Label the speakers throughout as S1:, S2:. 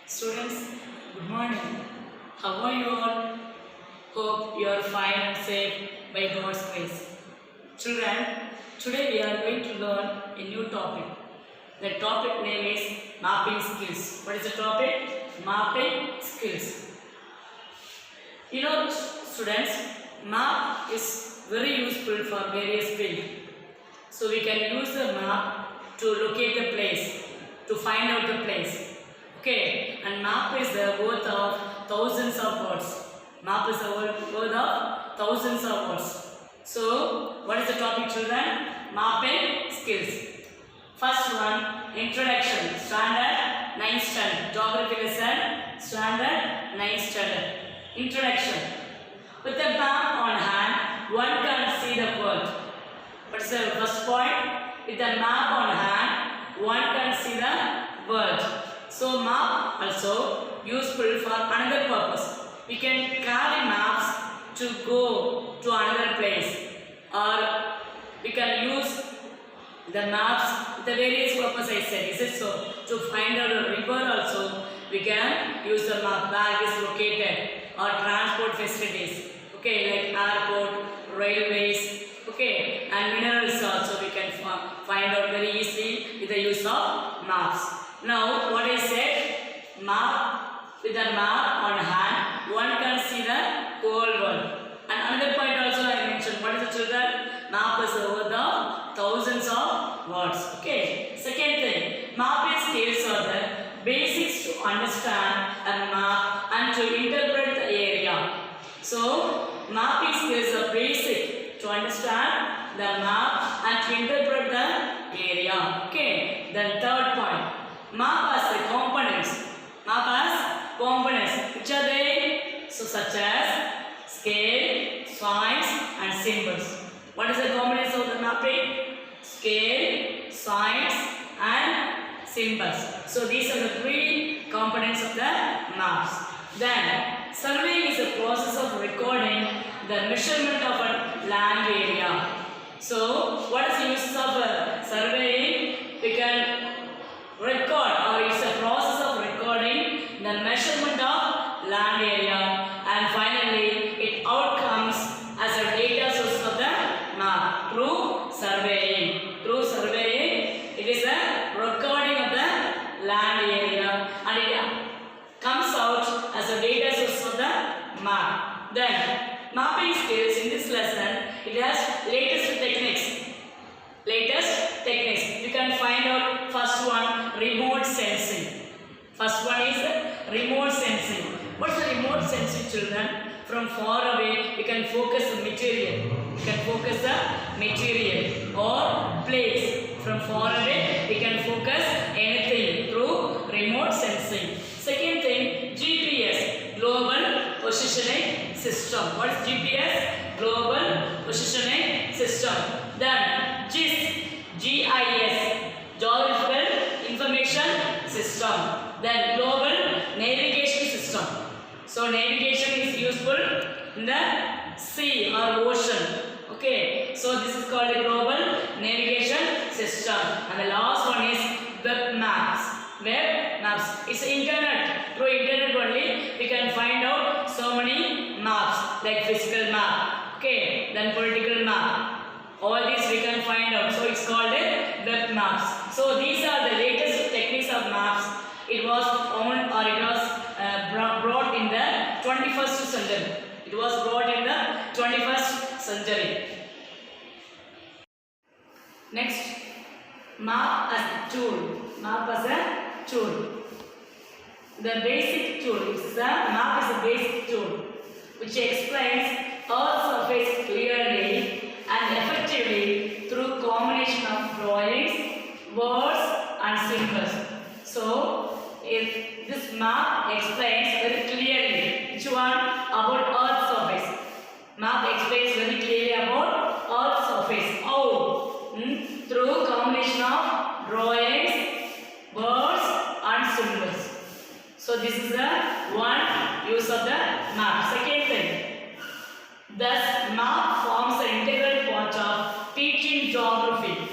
S1: Students, good morning. How are you all? Hope you are fine and safe by God's grace. Children, today we are going to learn a new topic. The topic name is mapping skills. What is the topic? Mapping skills. You know, students, map is very useful for various fields. So we can use the map to locate the place, to find out the place. Okay, and map is the worth of thousands of words. Map is the worth of thousands of words. So, what is the topic, children? Mapping skills. First one, introduction, standard 9th standard. Geography lesson, standard 9th standard. Introduction. With a map on hand, one can see the world. What's the first point? With a map on hand, one can see the world. So map also useful for another purpose. We can carry maps to go to another place, or we can use the maps with the various purpose I said. Is it so? To find out a river also we can use the map where it is located, or transport facilities. Okay, like airport, railways. Okay, and minerals also we can find out very easily with the use of maps. Now, what I said, map, with a map on hand, one can see the whole world. And another point also I mentioned, what is the children? Map is over the thousands of words. Okay. Second thing, mapping skills are the basics to understand a map and to interpret the area. So, mapping skills are basic to understand the map and to interpret the area. Okay. Then third point. Map has the components. Map has components. Which are they? So such as scale, signs and symbols. What is the components of the mapping? Scale, signs and symbols. So these are the three components of the maps. Then surveying is a process of recording the measurement of a land area. So what is the use of surveying? We can record, or it's a process of recording the measurement of land area, and finally it outcomes as a data source of the map through surveying. Through surveying, it is a recording of the land area and it comes out as a data source of the map. Then mapping skills in this lesson, it has latest techniques. Latest techniques. You can find out first one, remote sensing. First one is remote sensing. What's the remote sensing, children? From far away, we can focus the material. We can focus the material or place. From far away, we can focus anything through remote sensing. Second thing, GPS, Global Positioning System. What is GPS? Global Positioning System. Then GIS, Geographical Information System. Then Global Navigation System. So navigation is useful in the sea or ocean. Okay, so this is called a Global Navigation System. And the last one is web maps. Web maps. It's internet. Through internet only we can find out so many maps, like physical map. Okay, then political map. All these we can find out. So it's called a web maps. So these are the latest techniques of maps. It was found, or it was brought in the 21st century. It was brought in the 21st century. Next, map as a tool. Map as a tool. The basic tool is the map is a basic tool which explains Earth's surface clearly and effectively through combination of drawings, words and symbols. So, if this map explains very clearly which one about Earth's surface. Map explains very clearly about Earth's surface. How? Through combination of drawings, words and symbols. So this is the one use of the map. Second thing. Thus, map forms an integral part of teaching geography.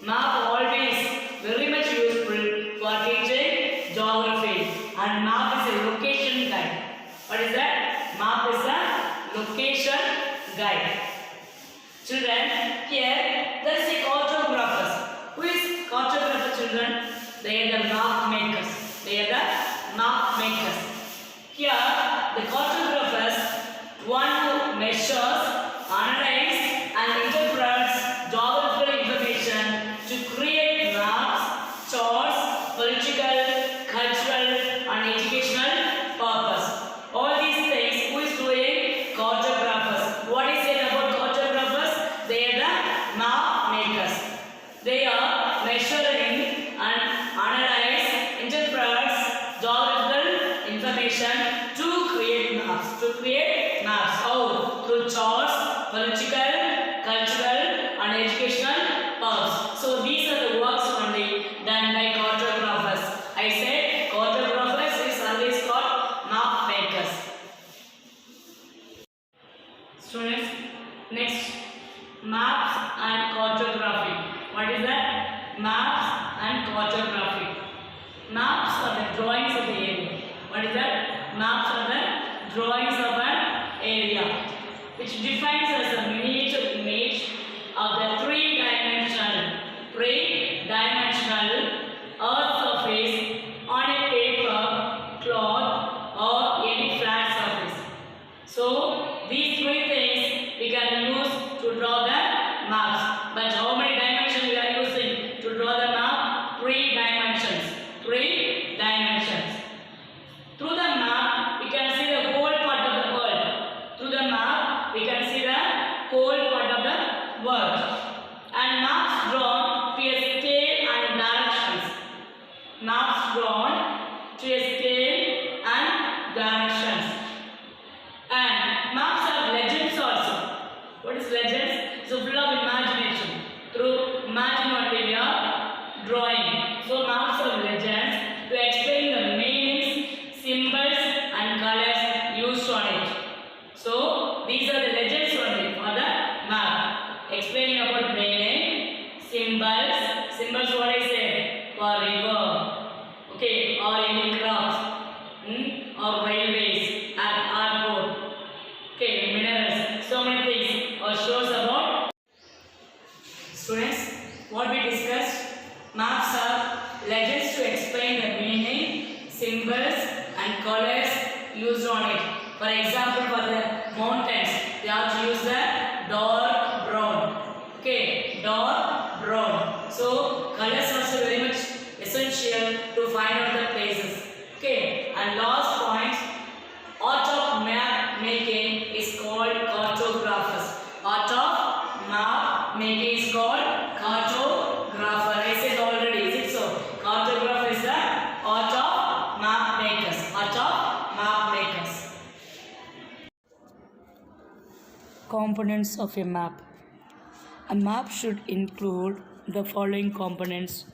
S1: Map always very much useful for teaching geography, and map location guide. Children, here there is a cartographers. Who is cartographer, children? They are the map makers. They are the map makers. Here the cartographers want to measures, analyze and interprets geographical information to create maps, charts, political, cultural and educational purpose. All these things who is doing? Cartographers. What is it about cartographers? They are the map makers. They are measuring and analyze, interprets geographical information to create maps. How? Through charts, political, cultural and educational purpose. So these are the works only done by cartographers. I said cartographers is always called map makers. Students, next, maps and cartography. What is that? Maps and cartography. Maps are the drawings of the area. What is that? Maps are the drawings of an area, which defines as a miniature image of the three-dimensional earth surface on a paper, cloth or any flat surface. So these three things we can use to draw the maps. But how many dimensions we are using to draw the map? 3 dimensions. 3 dimensions. Through the map we can see the whole part of the world. Through the map we can see the whole part of the world. And maps drawn to a scale and directions. Maps drawn to a scale and directions. And maps have legends also. What is legends? So full of imagination. Through imagine what we are drawing. So maps have legends to explain the meanings, symbols and colors used on it. So these are the legends only for the map. Explaining about meaning, symbols. Symbols what I said? For river. Okay, or any crops. Or railways and airport. Okay, minerals. So many things. Or shows about. Students, what we discussed? Maps are legends to explain the meaning, symbols and colors used on it. For example, for the mountains, they have to use the dark brown. Okay, dark brown. So colors are also very much essential to find out the places. Okay, and last point, art of map making is called cartographers. Art of map making is called cartographer. I said already, is it so? Cartographer is the art of map makers. Art of map makers. Components of a map. A map should include the following components,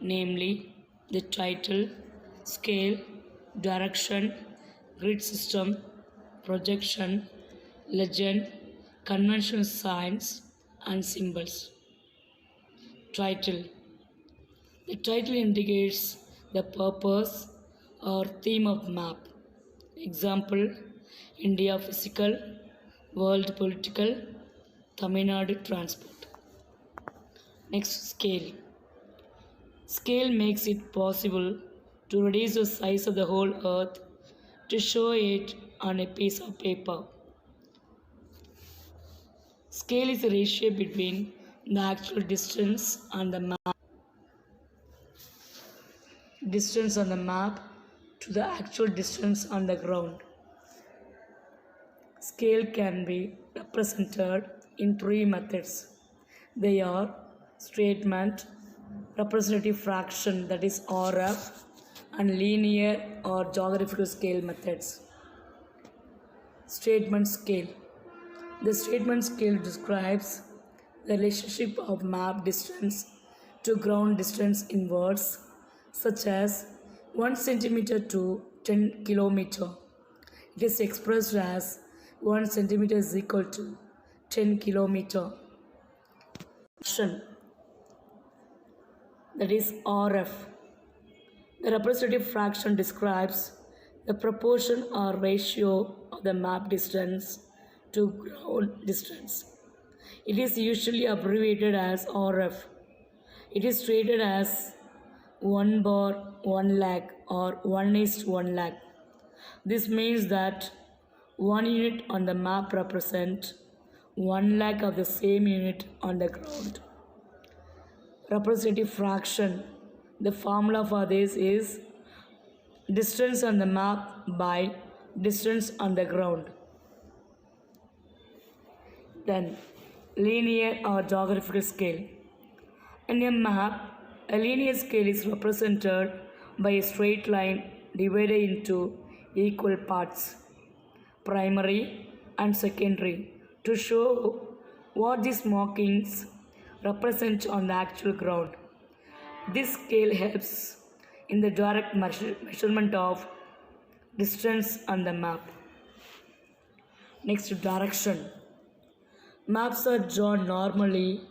S1: namely the title, scale, direction, grid system, projection, legend, conventional signs and symbols. Title. The title indicates the purpose or theme of map. Example, India physical, world political, Tamil Nadu transport. Next, scale. Scale makes it possible to reduce the size of the whole earth to show it on a piece of paper. Scale is the ratio between the actual distance on the map to the actual distance on the ground. Scale can be represented in 3 methods. They are statement, representative fraction, that is RF, and linear or geographical scale methods. Statement scale. The statement scale describes the relationship of map distance to ground distance in words such as 1 centimeter to 10 kilometer. It is expressed as 1 centimeter is equal to 10 kilometer. That is RF. The representative fraction describes the proportion or ratio of the map distance to ground distance. It is usually abbreviated as RF. It is treated as 1 bar 1 lakh or 1 is 1 lakh. This means that one unit on the map represents 1 lakh of the same unit on the ground. Representative fraction. The formula for this is distance on the map by distance on the ground. Then, linear or geographical scale. In a map, a linear scale is represented by a straight line divided into equal parts, primary and secondary, to show what these markings represent on the actual ground. This scale helps in the direct measurement of distance on the map. Next, direction. Maps are drawn normally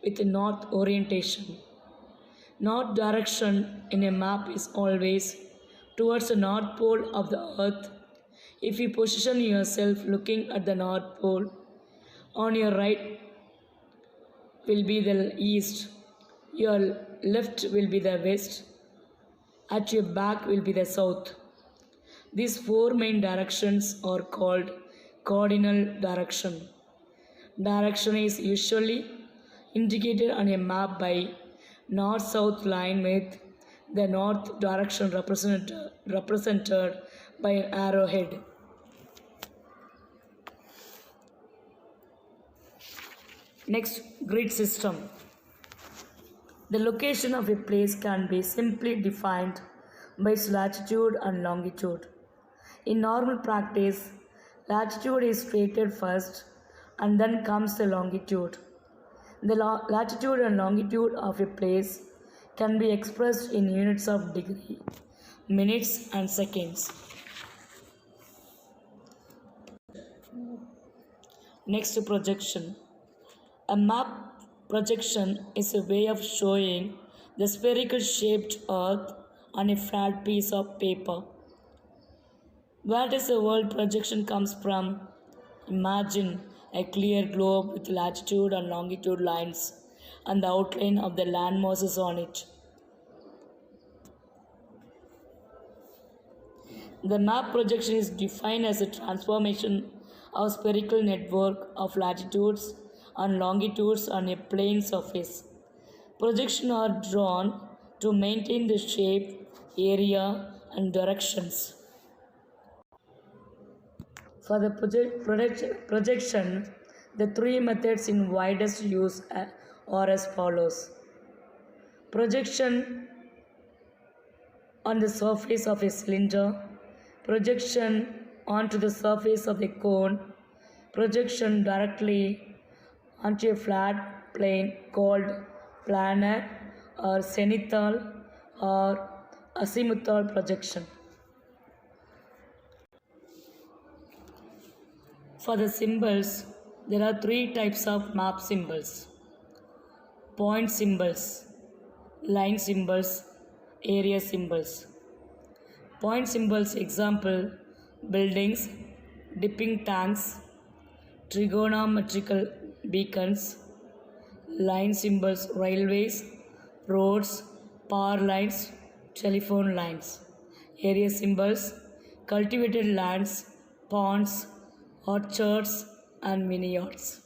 S1: with a north orientation. North direction in a map is always towards the north pole of the earth. If you position yourself looking at the north pole, on your right will be the east, your left will be the west, at your back will be the south. These four main directions are called cardinal direction. Direction is usually indicated on a map by north-south line with the north direction represented by an arrowhead. Next, grid system. The location of a place can be simply defined by its latitude and longitude. In normal practice, latitude is stated first and then comes the longitude. The latitude and longitude of a place can be expressed in units of degree, minutes and seconds. Next, projection. A map projection is a way of showing the spherical shaped earth on a flat piece of paper. Where does the word projection comes from? Imagine a clear globe with latitude and longitude lines and the outline of the land masses on it. The map projection is defined as a transformation of spherical network of latitudes and longitudes on a plane surface. Projections are drawn to maintain the shape, area, and directions. For the projection, the three methods in widest use are as follows. Projection on the surface of a cylinder, projection onto the surface of a cone, projection directly onto a flat plane called planar or zenithal or azimuthal projection. For the symbols, there are three types of map symbols: point symbols, line symbols, area symbols. Point symbols example: buildings, dipping tanks, trigonometrical beacons. Line symbols: railways, roads, power lines, telephone lines. Area symbols: cultivated lands, ponds, orchards and vineyards.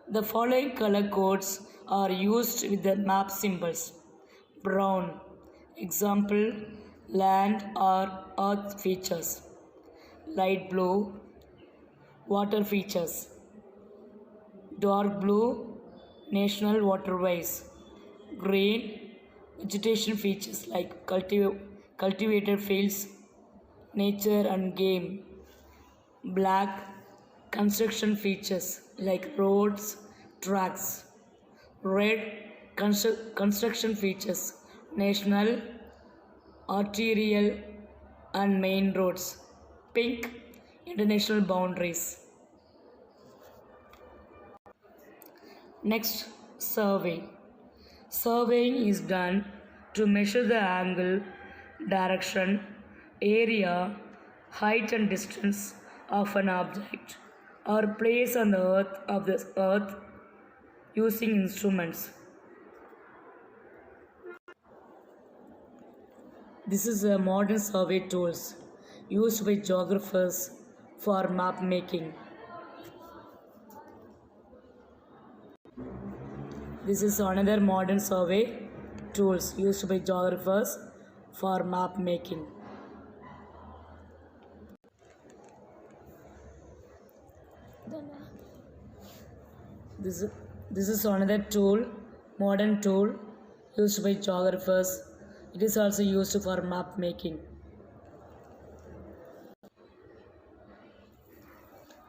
S1: The following color codes are used with the map symbols. Brown, example, land or earth features. Light blue, water features. Dark blue, national waterways. Green, vegetation features like cultivated fields, nature and game. Black, construction features like roads, tracks. Red, construction features, national, arterial and main roads. Pink, international boundaries. Next, survey. Surveying is done to measure the angle direction, area, height and distance of an object or place on the earth using instruments. This is a modern survey tools used by geographers for map making. This is another modern survey tools used by geographers for map making. This, this is another tool, modern tool used by geographers. It is also used for map making.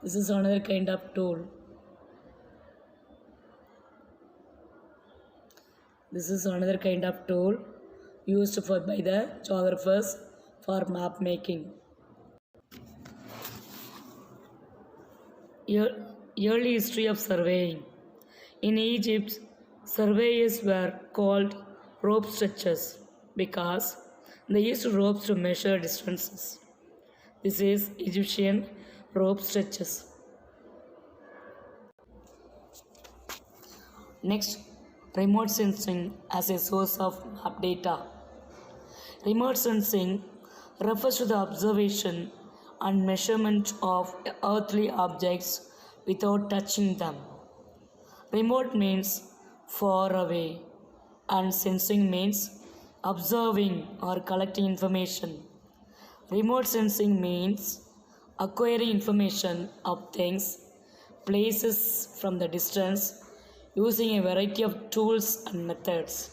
S1: This is another kind of tool. This is another kind of tool used by the geographers for map making. Early history of surveying. In Egypt, surveyors were called rope stretchers because they used ropes to measure distances. This is Egyptian rope stretchers. Next, remote sensing as a source of map data. Remote sensing refers to the observation and measurement of earthly objects without touching them. Remote means far away, and sensing means observing or collecting information. Remote sensing means acquiring information of things, places from the distance using a variety of tools and methods.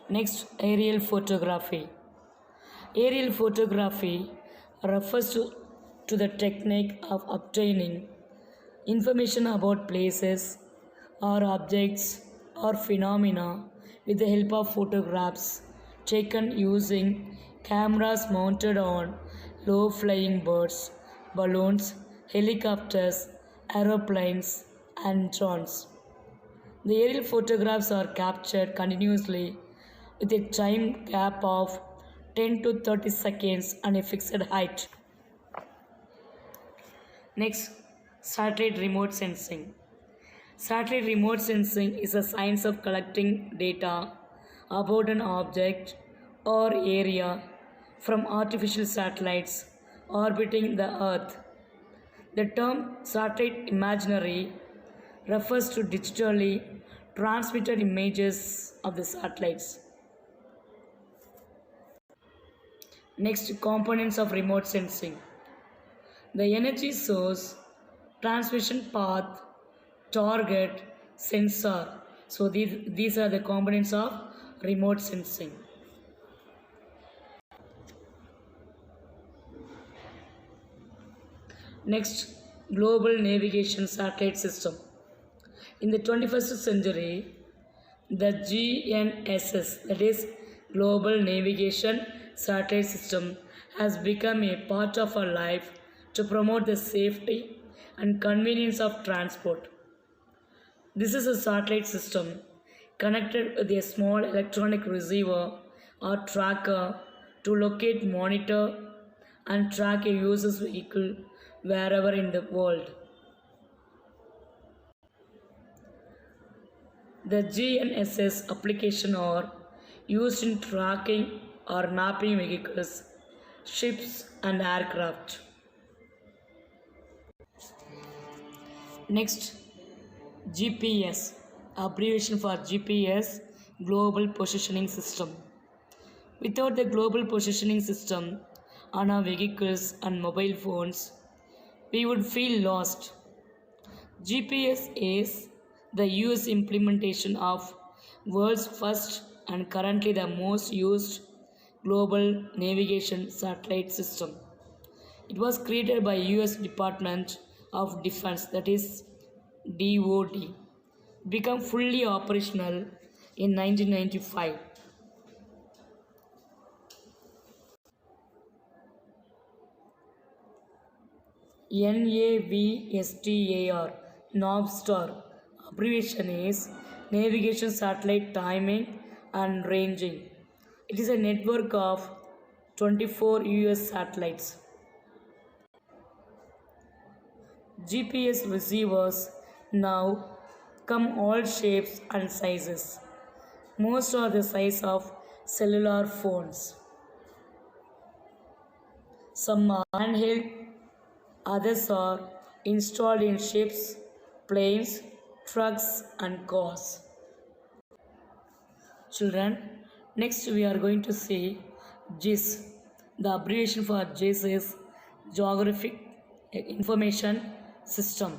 S1: Next, aerial photography. Aerial photography refers to the technique of obtaining information about places or objects or phenomena with the help of photographs taken using cameras mounted on low flying birds, balloons, helicopters, aeroplanes, and drones. The aerial photographs are captured continuously with a time gap of 10 to 30 seconds and a fixed height. Next, satellite remote sensing. Satellite remote sensing is a science of collecting data about an object or area from artificial satellites orbiting the Earth. The term satellite imagery refers to digitally transmitted images of the satellites. Next, components of remote sensing. The energy source, transmission path, target, sensor. So these are the components of remote sensing. Next, global navigation satellite system. In the 21st century, the GNSS, that is Global Navigation Satellite System, has become a part of our life to promote the safety and convenience of transport. This is a satellite system connected with a small electronic receiver or tracker to locate, monitor, and track a user's vehicle wherever in the world. The GNSS application are used in tracking or mapping vehicles, ships, and aircraft. Next, GPS, abbreviation for GPS, Global Positioning System. Without the Global Positioning System on our vehicles and mobile phones, we would feel lost. GPS is the US implementation of world's first and currently the most used global navigation satellite system. It was created by US Department of Defense, that is DoD. Became fully operational in 1995. NAVSTAR, Navstar, abbreviation is Navigation Satellite Timing and Ranging. It is a network of 24 US satellites. GPS receivers now come all shapes and sizes. Most are the size of cellular phones. Some are handheld, others are installed in ships, planes, trucks, and cars. Children, next we are going to see GIS. The abbreviation for GIS is Geographic Information System.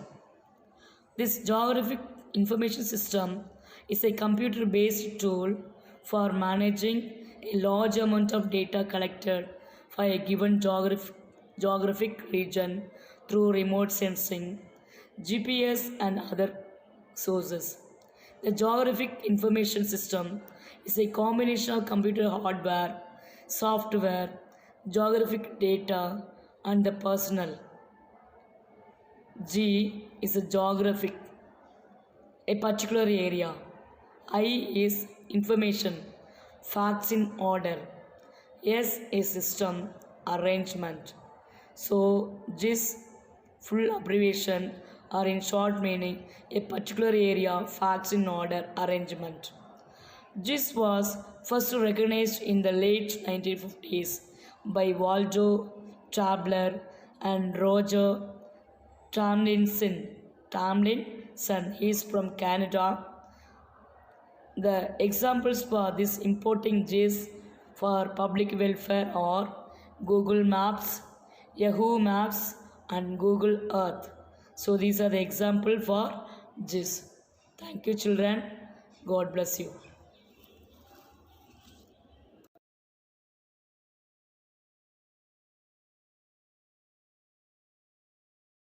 S1: This Geographic Information System is a computer based tool for managing a large amount of data collected for a given geographic region through remote sensing, GPS, and other sources. The Geographic Information System is a combination of computer hardware, software, geographic data, and the personnel. G is a geographic, a particular area. I is information, facts in order. S is system, arrangement. So, GIS full abbreviation or in short meaning a particular area, facts in order, arrangement. GIS was first recognized in the late 1950s by Waldo Tabler and Roger Tomlinson. He is from Canada. The examples for this importing GIS for public welfare are Google Maps, Yahoo Maps, and Google Earth. So these are the example for GIS. Thank you, children. God bless you.